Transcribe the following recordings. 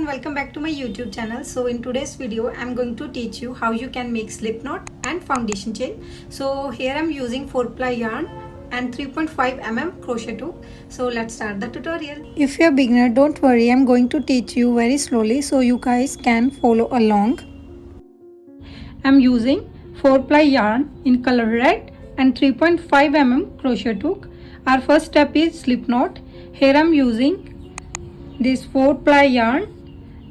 welcome back to my YouTube channel. So in today's video I'm going to teach you how you can make slip knot and foundation chain. So here I'm using 4-ply yarn and 3.5 mm crochet hook. So let's start the tutorial. If you're a beginner, don't worry, I'm going to teach you very slowly so you guys can follow along. I'm using 4-ply yarn in color red and 3.5 mm crochet hook. Our first step is slip knot. Here I'm using this 4-ply yarn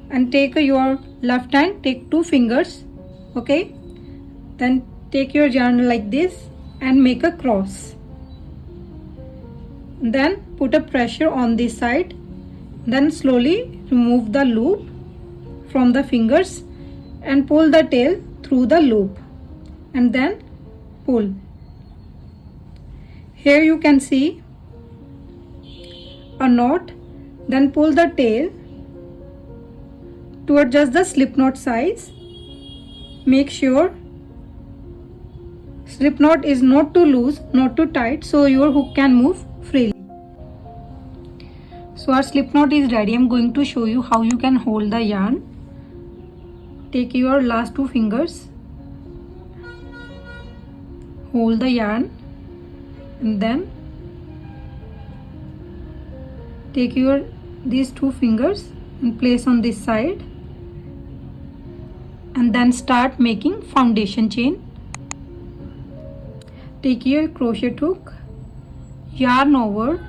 and take your left hand, take 2 fingers, okay, then take your yarn like this and make a cross, then put a pressure on this side, then slowly remove the loop from the fingers and pull the tail through the loop and then pull. Here you can see a knot. Then pull the tail to adjust the slip knot size. Make sure slip knot is not too loose, not too tight, so your hook can move freely. So our slip knot is ready. I'm going to show you how you can hold the yarn. Take your last 2 fingers, hold the yarn, and then take these 2 fingers and place on this side and then start making foundation chain. Take your crochet hook, yarn over,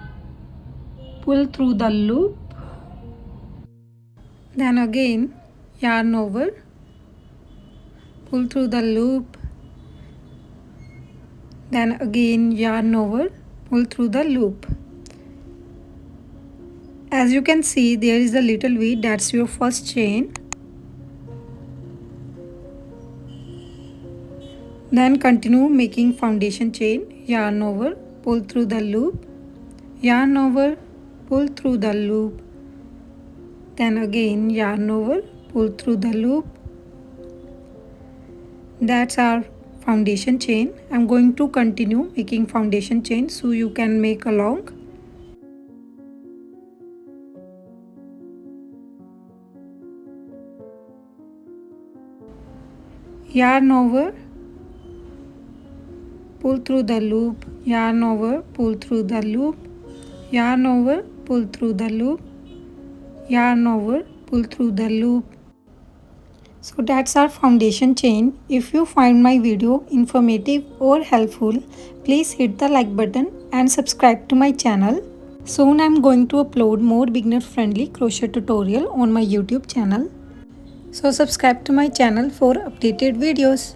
pull through the loop, then again yarn over, pull through the loop, then again yarn over, pull through the loop. As you can see, there is a little V, that's your first chain. Then continue making foundation chain, yarn over, pull through the loop, yarn over, pull through the loop, then again yarn over, pull through the loop. That's our foundation chain. I'm going to continue making foundation chain so you can make along. Yarn over, pull through the loop, yarn over, pull through the loop, yarn over, pull through the loop, yarn over, pull through the loop. So that's our foundation chain. If you find my video informative or helpful, please hit the like button and subscribe to my channel. Soon I'm going to upload more beginner friendly crochet tutorial on my YouTube channel. So subscribe to my channel for updated videos.